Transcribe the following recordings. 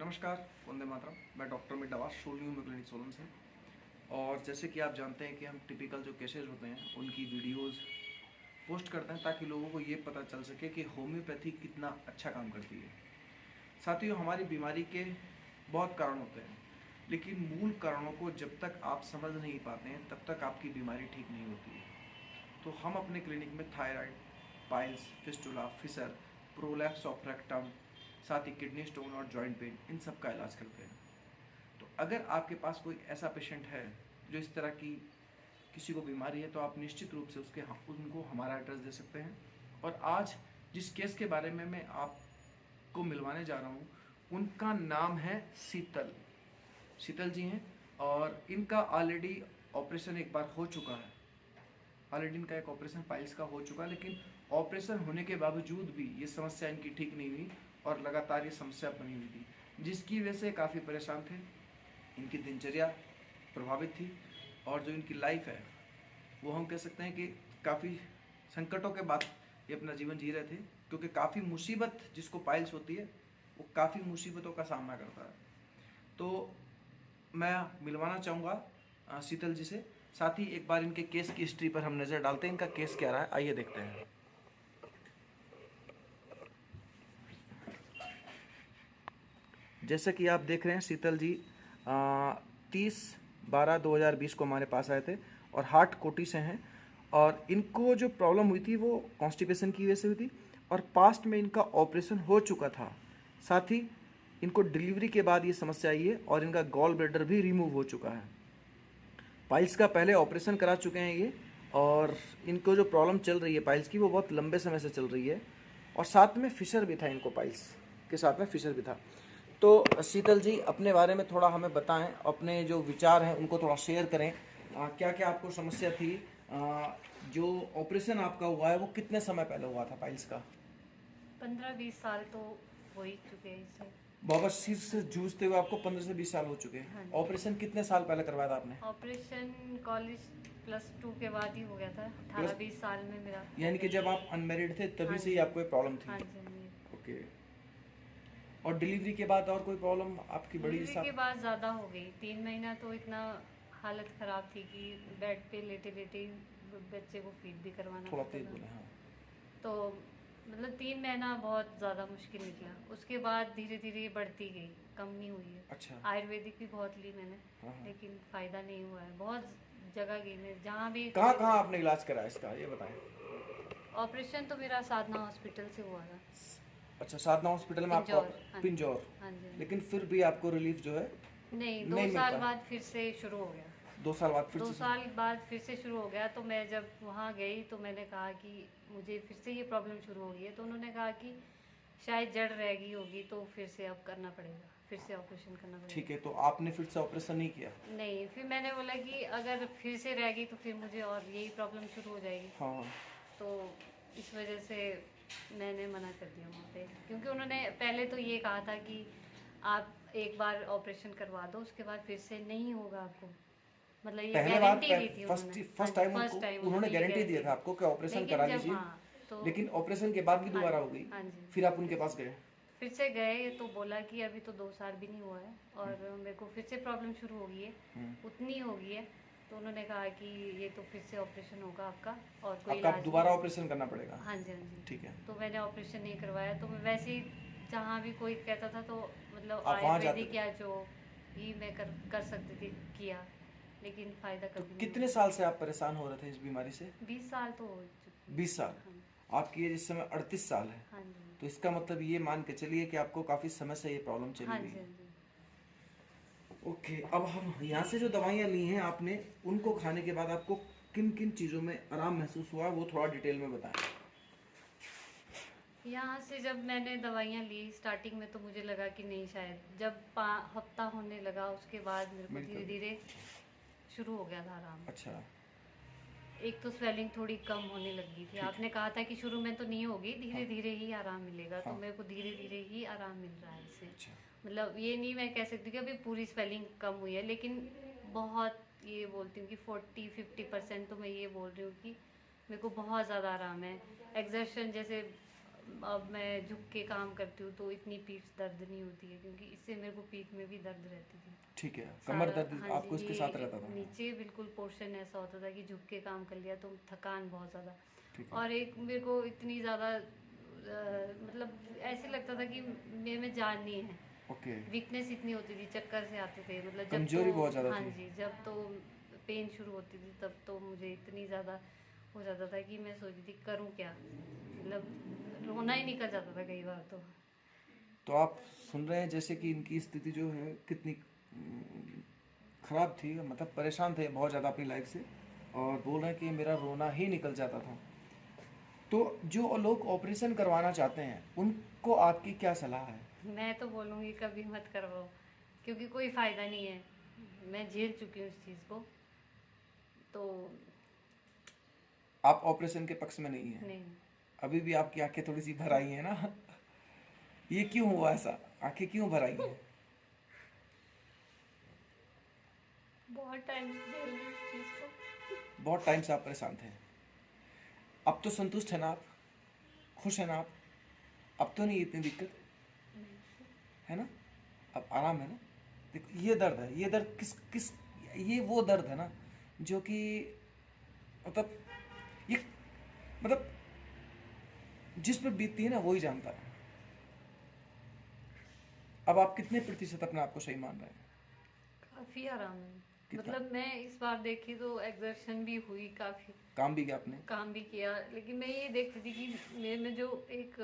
नमस्कार, वंदे मातरम। मैं डॉक्टर मिडावा सोलियो क्लिनिक सोलन से। और जैसे कि आप जानते हैं कि हम टिपिकल जो केसेस होते हैं उनकी वीडियोस पोस्ट करते हैं ताकि लोगों को ये पता चल सके कि होम्योपैथी कितना अच्छा काम करती है। साथियों, हमारी बीमारी के बहुत कारण होते हैं, लेकिन मूल कारणों को जब तक आप समझ नहीं पाते हैं तब तक आपकी बीमारी ठीक नहीं होती है। तो हम अपने क्लिनिक में thyroid, piles, fistula, fissure, prolapse of rectum, साथ ही किडनी स्टोन और जॉइंट पेन, इन सब का इलाज करते हैं। तो अगर आपके पास कोई ऐसा पेशेंट है जो इस तरह की किसी को बीमारी है तो आप निश्चित रूप से उनको हमारा एड्रेस दे सकते हैं। और आज जिस केस के बारे में मैं आपको मिलवाने जा रहा हूँ उनका नाम है शीतल। शीतल जी हैं और इनका ऑलरेडी ऑपरेशन एक बार हो चुका है। ऑलरेडी इनका एक ऑपरेशन पाइल्स का हो चुका, लेकिन ऑपरेशन होने के बावजूद भी ये समस्या इनकी ठीक नहीं हुई और लगातार ये समस्या बनी हुई थी, जिसकी वजह से काफ़ी परेशान थे। इनकी दिनचर्या प्रभावित थी और जो इनकी लाइफ है वो हम कह सकते हैं कि काफ़ी संकटों के बाद ये अपना जीवन जी रहे थे, क्योंकि काफ़ी मुसीबत जिसको पाइल्स होती है वो काफ़ी मुसीबतों का सामना करता है। तो मैं मिलवाना चाहूँगा शीतल जी से। साथ ही एक बार इनके केस की हिस्ट्री पर हम नज़र डालते हैं, इनका केस क्या रहा है, आइए देखते हैं। जैसा कि आप देख रहे हैं, शीतल जी 30/12/2020 को हमारे पास आए थे और हार्ट कोटी से हैं। और इनको जो प्रॉब्लम हुई थी वो कॉन्स्टिपेशन की वजह से हुई थी और पास्ट में इनका ऑपरेशन हो चुका था। साथ ही इनको डिलीवरी के बाद ये समस्या आई है और इनका गॉल ब्लैडर भी रिमूव हो चुका है। पाइल्स का पहले ऑपरेशन करा चुके हैं ये, और इनको जो प्रॉब्लम चल रही है पाइल्स की वो बहुत लंबे समय से चल रही है। और साथ में फिशर भी था, इनको पाइल्स के साथ में फिशर भी था। तो शीतल जी अपने बारे में थोड़ा हमें बताएं, अपने जो विचार हैं उनको थोड़ा शेयर करें। क्या क्या आपको समस्या थी? जो ऑपरेशन आपका हुआ है वो कितने समय पहले हुआ था पाइल्स का? 15-20 साल तो हो ही चुके हैं इससे। बवासीर से जूझते हुए आपको 15 से 20 साल हो चुके हैं। हाँ जी। ऑपरेशन कितने साल पहले करवाया था आपने? ऑपरेशन कॉलेज +2 के बाद ही हो गया था। 18-20 साल में मेरा। यानी कि जब आप अनमेरिड थे तभी हाँ से ही जी। आपको ये प्रॉब्लम थी? हाँ जी, हाँ जी। ओके। और डिलीवरी के बाद और कोई प्रॉब्लम आपकी बड़ी? डिलीवरी के बाद ज़्यादा हो गई। 3 महीना तो इतना हालत ख़राब थी कि बेड पे लेटे लेटे बच्चे को फीड भी करवाना थोड़ा पड़ता तेज था। बोले। हाँ। तो मतलब 3 महीना बहुत ज़्यादा मुश्किल निकला। उसके बाद धीरे धीरे बढ़ती गई, कम नहीं हुई है। अच्छा। आयुर्वेदिक भी बहुत ली मैंने, हाँ, हाँ। लेकिन फ़ायदा नहीं हुआ है। बहुत जगह गई मैं, जहाँ भी। कहाँ कहाँ आपने इलाज कराया इसका, ये बताएं। ऑपरेशन तो मेरा साधना हॉस्पिटल से हुआ था। अच्छा, साधना हॉस्पिटल में आपका? पिंजौर, हाँ जी। पिंजौर। हाँ जी। लेकिन फिर भी आपको रिलीफ जो है नहीं, 2 नहीं मिल साल पाया? बाद फिर से शुरू हो गया। 2 साल बाद फिर 2 से? साल बाद फिर से शुरू हो गया। तो मैं जब वहाँ गई तो मैंने कहा कि मुझे फिर से ये प्रॉब्लम शुरू हो गई है। तो उन्होंने कहा कि शायद जड़ रह गई होगी, तो फिर से अब करना पड़ेगा, फिर से ऑपरेशन करना पड़ेगा। ठीक है, तो आपने फिर से ऑपरेशन नहीं किया? नहीं, फिर मैंने बोला कि अगर फिर से रह गई तो फिर मुझे और यही प्रॉब्लम शुरू हो जाएगी। हाँ। तो इस वजह से मैंने मना कर दिया वहाँ पे, क्योंकि उन्होंने पहले तो ये कहा था कि आप एक बार ऑपरेशन करवा दो, उसके बाद फिर से नहीं होगा आपको। मतलब ये पहले बार गारंटी दी थी फर्स्ट टाइम उन्होंने गारंटी दिया था आपको कि ऑपरेशन करा लीजिए। तो लेकिन ऑपरेशन के बाद भी दोबारा हो गई। हाँ जी। फिर आप उनके पास गए? फिर से गए तो बोला कि अभी तो 2 साल भी नहीं हुआ है और मेरे को फिर से प्रॉब्लम शुरू हो गई है, उतनी हो गई है। तो उन्होंने कहा कि ये तो फिर से ऑपरेशन होगा आपका और कोई आपका इलाज दोबारा नहीं। ऑपरेशन करना पड़ेगा? हाँ जी, हाँ जी। ठीक है। तो मैंने ऑपरेशन नहीं करवाया। तो मैं वैसे ही जहाँ भी कोई कहता था तो मतलब आप वहाँ जाते आयुर्वेदिक या जो भी मैं कर सकती थी किया, लेकिन फ़ायदा तो कभी कितने साल से आप परेशान हो रहे थे इस बीमारी से? 20 साल तो हो चुकी। 20 साल? हाँ। आपकी एज इस समय 38 साल है। हाँ जी। तो इसका मतलब ये मान के चलिए कि आपको काफ़ी समय से ये प्रॉब्लम चली हाँ हुई जी, है। हाँ जी। ओके, अब हम यहाँ से जो दवाइयाँ ली हैं आपने, उनको खाने के बाद आपको किन किन चीज़ों में आराम महसूस हुआ वो थोड़ा डिटेल में बताएं। यहाँ से जब मैंने दवाइयाँ ली स्टार्टिंग में तो मुझे लगा कि नहीं, शायद जब हफ्ता होने लगा उसके बाद मेरे को धीरे धीरे शुरू हो गया था आराम। अच्छा। एक तो स्वेलिंग थोड़ी कम होने लगी थी। आपने कहा था कि शुरू में तो नहीं होगी, धीरे धीरे ही आराम मिलेगा। तो मेरे को धीरे धीरे ही आराम मिल रहा है इससे। अच्छा। मतलब ये नहीं मैं कह सकती कि अभी पूरी स्वेलिंग कम हुई है, लेकिन बहुत ये बोलती हूँ कि 40-50% तो मैं ये बोल रही हूँ कि मेरे को बहुत ज़्यादा आराम है। एक्सर्शन जैसे अब मैं झुक के काम करती हूँ तो इतनी पीठ दर्द नहीं होती है, क्योंकि इससे मेरे को पीठ में भी दर्द रहती थी। ठीक है, कमर दर्द हाँ आपको जी, इसके ये साथ रहता था? नीचे बिल्कुल पोर्शन ऐसा होता था कि झुक के काम कर लिया तो थकान बहुत ज़्यादा। ठीक है। और एक मेरे को इतनी ज़्यादा मतलब ऐसे लगता था कि मेरे में जान नहीं है। ओके। वीकनेस इतनी होती थी, चक्कर से आते थे, मतलब जब कमजोरी तो बहुत ज़्यादा हाँ थी। जी, जब तो पेन शुरू होती थी तब तो मुझे इतनी ज़्यादा हो जाता था कि मैं सोचती थी करूँ क्या, मतलब रोना ही निकल जाता था कई बार तो आप सुन रहे हैं जैसे कि इनकी स्थिति जो है कितनी ख़राब थी, मतलब परेशान थे बहुत ज़्यादा अपनी लाइफ से, और बोल रहे हैं कि मेरा रोना ही निकल जाता था। तो जो लोग ऑपरेशन करवाना चाहते हैं उनको आपकी क्या सलाह है? मैं तो बोलूँगी कभी मत करवाओ, क्योंकि कोई फ़ायदा नहीं है। मैं झेल चुकी हूँ इस चीज़ को, तो आप ऑपरेशन के पक्ष में नहीं हैं? नहीं। अभी भी आपकी आंखें थोड़ी सी भर आई हैं ना? ये क्यों हुआ ऐसा? आंखें क्यों भर आई हैं? बहुत टाइम से झेल रही हूँ इस चीज़ को। बहुत टाइम से आप परेशान थे। अब तो संतुष्ट है ना आप? खुश है ना आप? अब तो नहीं इतनी दिक्कत है ना? अब आराम है ना? देखो ये दर्द है, ये दर्द किस ये वो दर्द है ना जो कि मतलब ये मतलब जिस पर बीतती है ना वही जानता है। अब आप कितने प्रतिशत अपने आप को सही मान रहे हैं? काफ़ी आराम है। कितना? मतलब मैं इस बार देखी तो एग्जर्शन भी हुई, काफ़ी काम भी किया आपने? काम भी किया, लेकिन मैं ये देखती थी कि मेरे में जो एक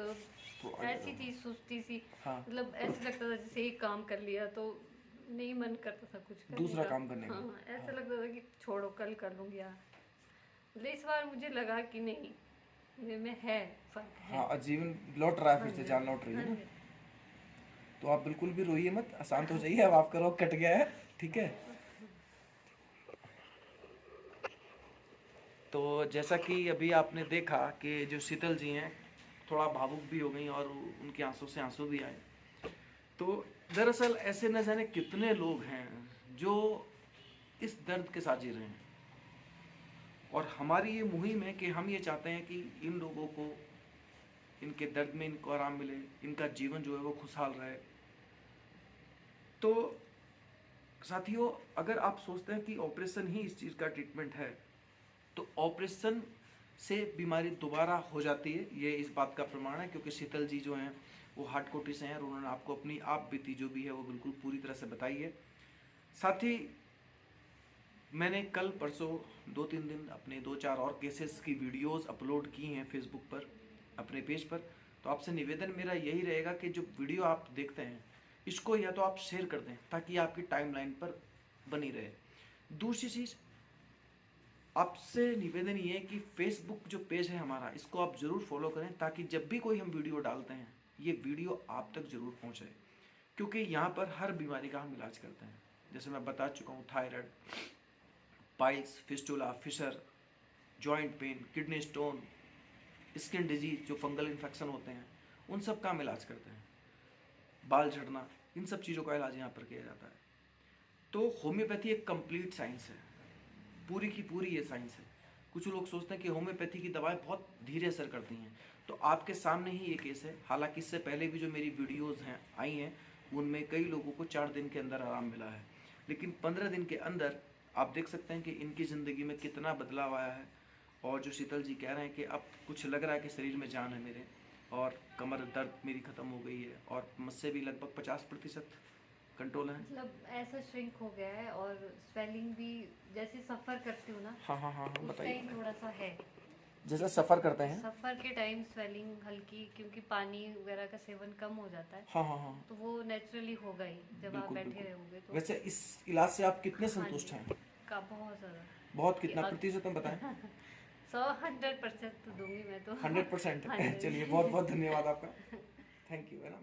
ऐसी थी सुस्ती सी, हाँ। मतलब ऐसा लगता था जैसे एक काम कर लिया तो नहीं मन करता था कुछ करने दूसरा का। काम करने का। हाँ, ऐसा लगता था कि छोड़ो कल कर लूँगी यार। मतलब इस बार मुझे लगा कि नहीं, मेरे में है फर्क है। हाँ, जीवन लौट रहा है, फिर हाँ से जी, जान लौट रही है हाँ ना? जी। तो आप बिल्कुल भी रोइए मत, शांत हो जाइए। अब आपका रोग कट गया है, ठीक है? तो जैसा कि अभी आपने देखा कि जो शीतल जी हैं थोड़ा भावुक भी हो गई और उनके आंसू से आंसू भी आए। तो दरअसल ऐसे न जाने कितने लोग हैं जो इस दर्द के साथ जी रहे हैं, और हमारी ये मुहिम है कि हम ये चाहते हैं कि इन लोगों को इनके दर्द में इनको आराम मिले, इनका जीवन जो है वो खुशहाल रहे। तो साथियों, अगर आप सोचते हैं कि ऑपरेशन ही इस चीज़ का ट्रीटमेंट है, तो ऑपरेशन से बीमारी दोबारा हो जाती है, ये इस बात का प्रमाण है, क्योंकि शीतल जी जो हैं वो हार्ड कोटी से हैं और उन्होंने आपको अपनी आप बीती जो भी है वो बिल्कुल पूरी तरह से बताई है। साथ ही मैंने कल परसों 2-3 दिन अपने 2-4 और केसेस की वीडियोस अपलोड की हैं फेसबुक पर, अपने पेज पर। तो आपसे निवेदन मेरा यही रहेगा कि जो वीडियो आप देखते हैं इसको या तो आप शेयर कर दें ताकि आपकी टाइमलाइन पर बनी रहे। दूसरी चीज़, आपसे निवेदन ये है कि फेसबुक जो पेज है हमारा, इसको आप ज़रूर फॉलो करें ताकि जब भी कोई हम वीडियो डालते हैं ये वीडियो आप तक ज़रूर पहुँचे, क्योंकि यहाँ पर हर बीमारी का हम इलाज करते हैं। जैसे मैं बता चुका हूँ, thyroid, piles, fistula, fissure, joint pain, kidney stone, skin disease जो फंगल इन्फेक्शन होते हैं उन सब का हम इलाज करते हैं। बाल झड़ना, इन सब चीज़ों का इलाज यहाँ पर किया जाता है। तो होम्योपैथी एक कंप्लीट साइंस है, पूरी की पूरी ये साइंस है। कुछ लोग सोचते हैं कि होम्योपैथी की दवाएं बहुत धीरे असर करती हैं, तो आपके सामने ही ये केस है। हालांकि इससे पहले भी जो मेरी वीडियोस हैं आई हैं उनमें कई लोगों को 4 दिन के अंदर आराम मिला है, लेकिन 15 दिन के अंदर आप देख सकते हैं कि इनकी ज़िंदगी में कितना बदलाव आया है। और जो शीतल जी कह रहे हैं कि अब कुछ लग रहा है कि शरीर में जान है मेरे, और कमर दर्द मेरी ख़त्म हो गई है, और मुझसे भी लगभग 50% कंट्रोल है। मतलब ऐसा श्रिंक हो गया है, और स्वेलिंग भी जैसे सफ़र करती हूँ ना, हाँ, उस बताइए। टाइम थोड़ा सा है। जैसे सफ़र करते हैं। सफ़र के टाइम स्वेलिंग हल्की, क्योंकि पानी वगैरह का सेवन कम हो जाता है, हाँ। तो वो नेचुरली होगा ही जब आप बिल्कुल, बैठे बिल्कुल। रहोगे तो। वैसे इस इलाज से आप कितने हाँ संतुष्ट जी, हैं? का बहुत ज़्यादा। बहुत, कितना कि प्रतिशत में बताएं? 100% तो दूंगी मैं तो। 100%? हाँ जी। चलिए, बहुत बहुत धन्यवाद आपका। थैंक यू, है ना।